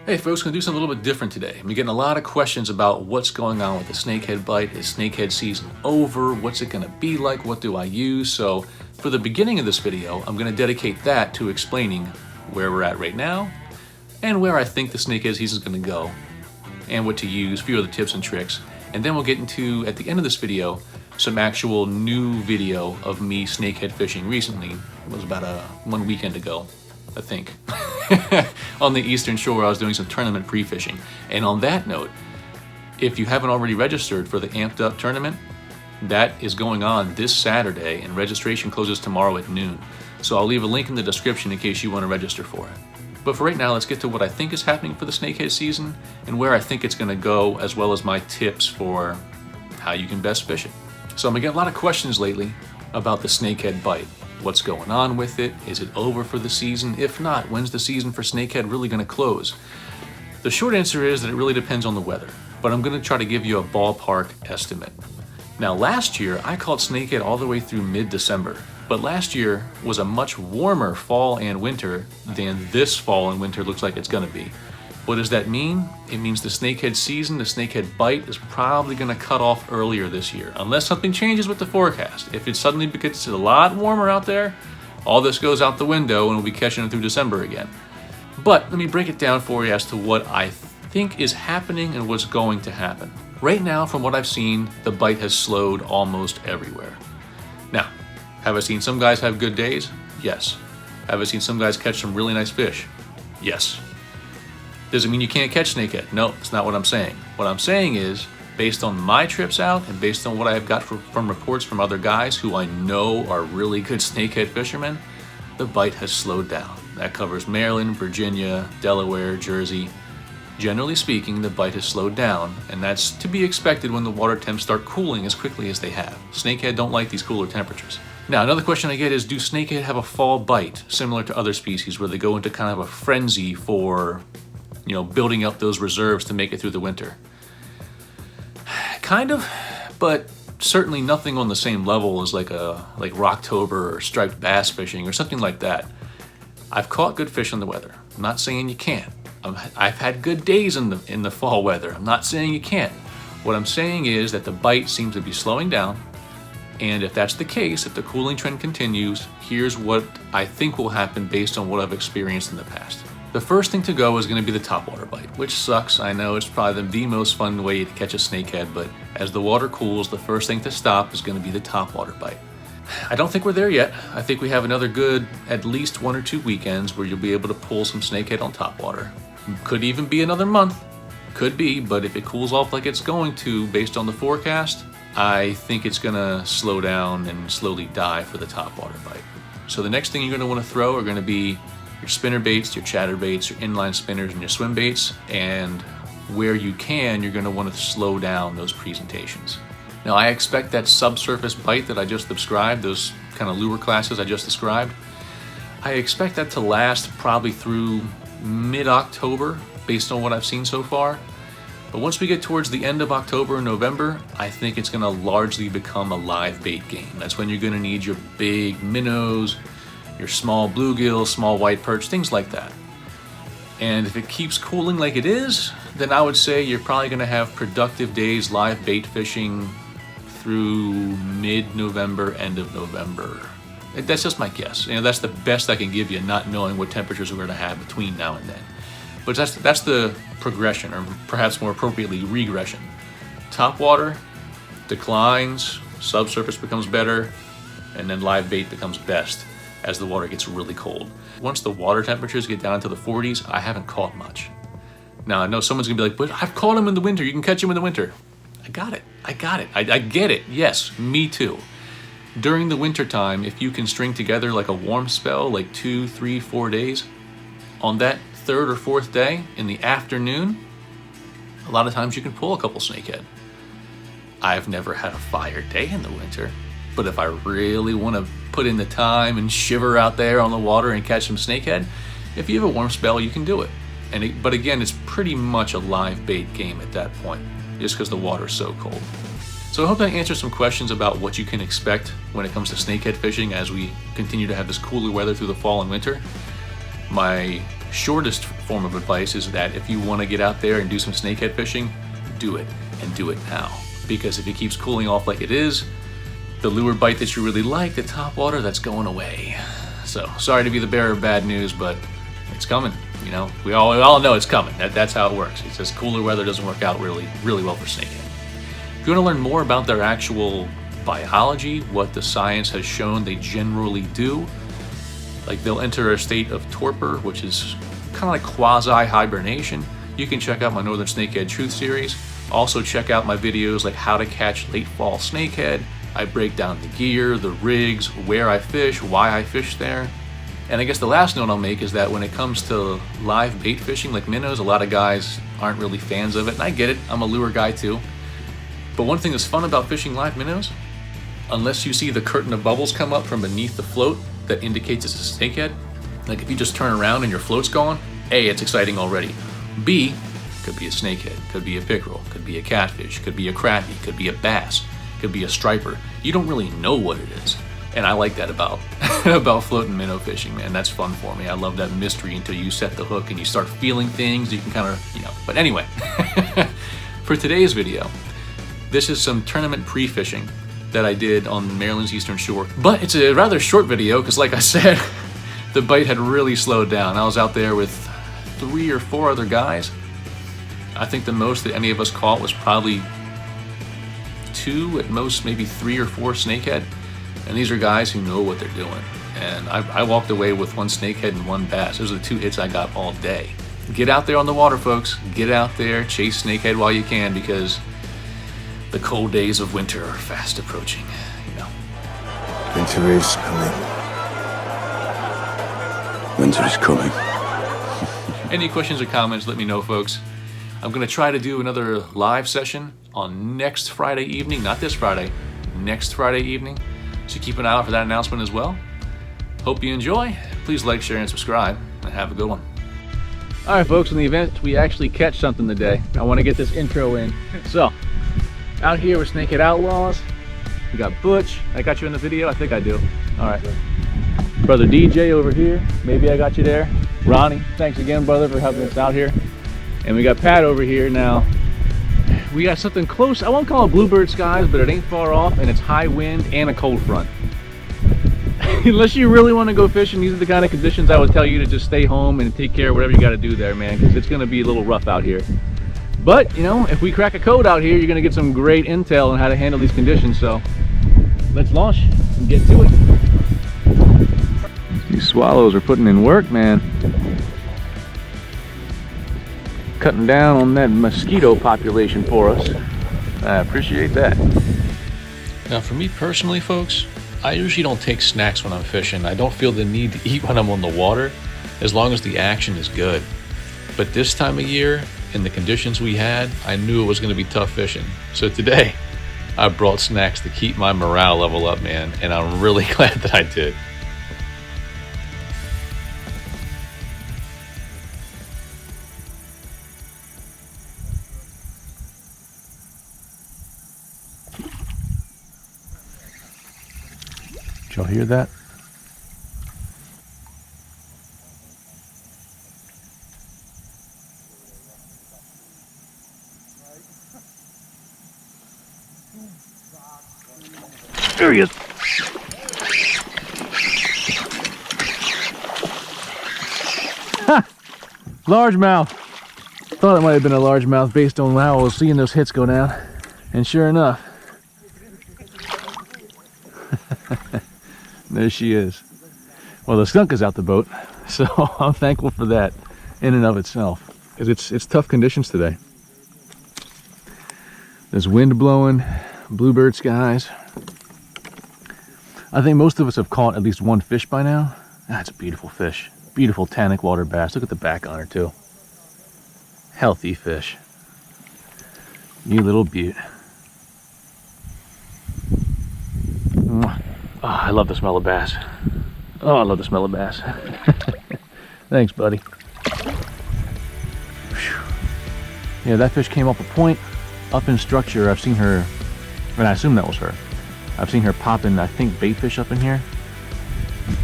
Hey folks, gonna do something a little bit different today. I'm getting a lot of questions about what's going on with the snakehead bite. Is snakehead season over? What's it gonna be like? What do I use? So for the beginning of this video, I'm gonna dedicate that to explaining where we're at right now and where I think the snakehead season is gonna go and what to use, a few other tips and tricks. And then we'll get into, at the end of this video, some actual new video of me snakehead fishing recently. It was about one weekend ago, I think. On the eastern shore, I was doing some tournament pre-fishing. And on that note, if you haven't already registered for the Amped Up tournament, that is going on this Saturday and registration closes tomorrow at noon. So I'll leave a link in the description in case you want to register for it. But for right now, let's get to what I think is happening for the snakehead season and where I think it's going to go, as well as my tips for how you can best fish it. So I'm going to get a lot of questions lately about the snakehead bite. What's going on with it? Is it over for the season? If not, when's the season for snakehead really going to close? The short answer is that it really depends on the weather, but I'm going to try to give you a ballpark estimate. Now last year, I caught snakehead all the way through mid-December, but last year was a much warmer fall and winter than this fall and winter looks like it's going to be. What does that mean? It means the snakehead season, the snakehead bite, is probably going to cut off earlier this year, unless something changes with the forecast. If it suddenly gets a lot warmer out there, all this goes out the window and we'll be catching it through December again. But let me break it down for you as to what I think is happening and what's going to happen. Right now, from what I've seen, the bite has slowed almost everywhere. Now, have I seen some guys have good days? Yes. Have I seen some guys catch some really nice fish? Yes. Does it mean you can't catch snakehead? No, it's not what I'm saying. What I'm saying is, based on my trips out and based on what I've got from reports from other guys who I know are really good snakehead fishermen, the bite has slowed down. That covers Maryland, Virginia, Delaware, Jersey. Generally speaking, the bite has slowed down, and that's to be expected when the water temps start cooling as quickly as they have. Snakehead don't like these cooler temperatures. Now, another question I get is, do snakehead have a fall bite similar to other species where they go into kind of a frenzy for building up those reserves to make it through the winter? Kind of, but certainly nothing on the same level as like Rocktober or striped bass fishing or something like that. I've caught good fish in the weather. I'm not saying you can't. I've had good days in the fall weather. I'm not saying you can't. What I'm saying is that the bite seems to be slowing down, and if that's the case, if the cooling trend continues, here's what I think will happen based on what I've experienced in the past. The first thing to go is going to be the topwater bite, which sucks. I know it's probably the most fun way to catch a snakehead, but as the water cools, the first thing to stop is going to be the topwater bite. I don't think we're there yet. I think we have another good, at least 1 or 2 weekends where you'll be able to pull some snakehead on topwater. Could even be another month. Could be, but if it cools off like it's going to based on the forecast, I think it's going to slow down and slowly die for the topwater bite. So the next thing you're going to want to throw are going to be your spinner baits, your chatter baits, your inline spinners, and your swim baits. And where you can, you're going to want to slow down those presentations. Now, I expect that subsurface bite that I just described, those kind of lure classes I just described, I expect that to last probably through mid-October based on what I've seen so far. But once we get towards the end of October and November, I think it's going to largely become a live bait game. That's when you're going to need your big minnows, your small bluegill, small white perch, things like that. And if it keeps cooling like it is, then I would say you're probably going to have productive days live bait fishing through mid-November, end of November. That's just my guess. That's the best I can give you, not knowing what temperatures we're going to have between now and then. But that's the progression, or perhaps more appropriately, regression. Topwater declines, subsurface becomes better, and then live bait becomes best as the water gets really cold. Once the water temperatures get down to the 40s, I haven't caught much. Now, I know someone's gonna be like, but I've caught them in the winter. You can catch them in the winter. I got it. I get it. Yes, me too. During the winter time, if you can string together like a warm spell, like 2, 3, 4 days, on that 3rd or 4th day in the afternoon, a lot of times you can pull a couple snakehead. I've never had a fire day in the winter, but if I really want to put in the time and shiver out there on the water and catch some snakehead, if you have a warm spell, you can do it. But again, it's pretty much a live bait game at that point, just because the water's so cold. So I hope that answers some questions about what you can expect when it comes to snakehead fishing as we continue to have this cooler weather through the fall and winter. My shortest form of advice is that if you want to get out there and do some snakehead fishing, do it, and do it now. Because if it keeps cooling off like it is, the lure bite that you really like, the top water, that's going away. So, sorry to be the bearer of bad news, but it's coming. You know, we all know it's coming. That's how it works. It's just cooler weather doesn't work out really well for snakehead. If you want to learn more about their actual biology, what the science has shown they generally do, like they'll enter a state of torpor, which is kind of like quasi-hibernation, you can check out my Northern Snakehead Truth series. Also check out my videos like how to catch late fall snakehead. I break down the gear, the rigs, where I fish, why I fish there. And I guess the last note I'll make is that when it comes to live bait fishing like minnows, a lot of guys aren't really fans of it, and I get it, I'm a lure guy too. But one thing that's fun about fishing live minnows, unless you see the curtain of bubbles come up from beneath the float that indicates it's a snakehead, like if you just turn around and your float's gone, A, it's exciting already. B, could be a snakehead, could be a pickerel, could be a catfish, could be a crappie, could be a bass, could be a striper. You don't really know what it is. And I like that about floating minnow fishing, man. That's fun for me. I love that mystery until you set the hook and you start feeling things. You can kind of, you know. But anyway, for today's video, this is some tournament pre-fishing that I did on Maryland's Eastern Shore. But it's a rather short video because, like I said, the bite had really slowed down. I was out there with 3 or 4 other guys. I think the most that any of us caught was probably 2, at most maybe 3 or 4 snakehead. And these are guys who know what they're doing. And I walked away with 1 snakehead and 1 bass. Those are the 2 hits I got all day. Get out there on the water, folks. Get out there, chase snakehead while you can, because the cold days of winter are fast approaching, you know. Winter is coming. Winter is coming. Any questions or comments, let me know, folks. I'm going to try to do another live session on next Friday evening. Not this Friday, next Friday evening. So keep an eye out for that announcement as well. Hope you enjoy. Please like, share, and subscribe, and have a good one. All right, folks, in the event we actually catch something today, I want to get this intro in. So, out here with Snakehead Outlaws, we got Butch. I got you in the video? I think I do. All right. Brother DJ over here. Maybe I got you there. Ronnie, thanks again, brother, for helping us out here. And we got Pat over here now. We got something close. I won't call it bluebird skies, but it ain't far off, and it's high wind and a cold front. Unless you really want to go fishing, these are the kind of conditions I would tell you to just stay home and take care of whatever you got to do there, man, because it's going to be a little rough out here. But, you know, if we crack a code out here, you're going to get some great intel on how to handle these conditions. So let's launch and get to it. These swallows are putting in work, man. Cutting down on that mosquito population for us. I appreciate that. Now, for me personally, folks, I usually don't take snacks when I'm fishing. I don't feel the need to eat when I'm on the water, as long as the action is good. But this time of year, in the conditions we had, I knew it was going to be tough fishing. So today, I brought snacks to keep my morale level up, man, and I'm really glad that I did. Did y'all hear that? There he is. Ha! Largemouth. Thought it might have been a largemouth based on how I was seeing those hits go down. And sure enough, there she is. Well, the skunk is out the boat, so I'm thankful for that in and of itself, because it's tough conditions today. There's wind blowing, bluebird skies. I think most of us have caught at least 1 fish by now. That's a beautiful fish. Beautiful tannic water bass. Look at the back on her too. Healthy fish. You little beaut. Oh, I love the smell of bass. Oh, I love the smell of bass. Thanks, buddy. Yeah, that fish came up a point, up in structure. I've seen her, and I assume that was her. I've seen her popping, I think, bait fish up in here.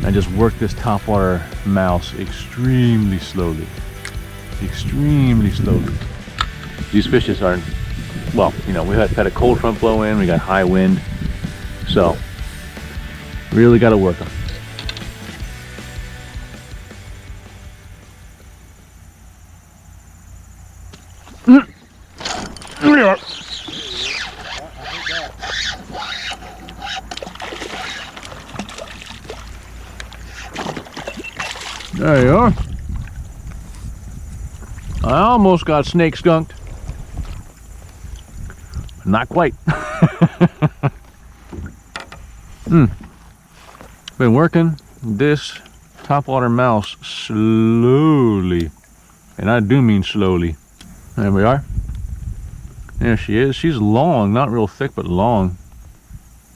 I just work this topwater mouse extremely slowly. Extremely slowly. These fishes aren't, well, you know, we had a cold front blow in, we got high wind, so really got to work them. There you are. There you are. I almost got snake skunked. Not quite. Been working this topwater mouse slowly. And I do mean slowly. There we are. There she is. She's long, not real thick, but long.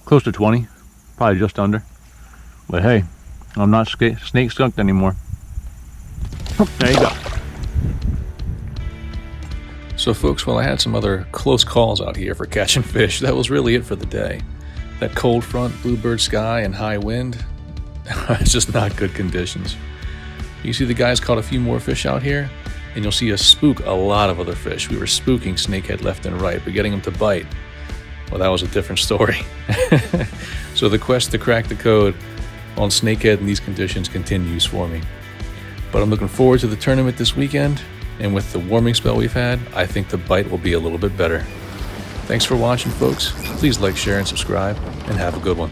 Close to 20, probably just under. But hey, I'm not snake skunked anymore. There you go. So folks, while I had some other close calls out here for catching fish, that was really it for the day. That cold front, bluebird sky, and high wind, it's just not good conditions. You see the guys caught a few more fish out here, and you'll see us spook a lot of other fish. We were spooking snakehead left and right, but getting them to bite, well, that was a different story. So the quest to crack the code on snakehead in these conditions continues for me. But I'm looking forward to the tournament this weekend, and with the warming spell we've had, I think the bite will be a little bit better. Thanks for watching, folks. Please like, share, and subscribe, and have a good one.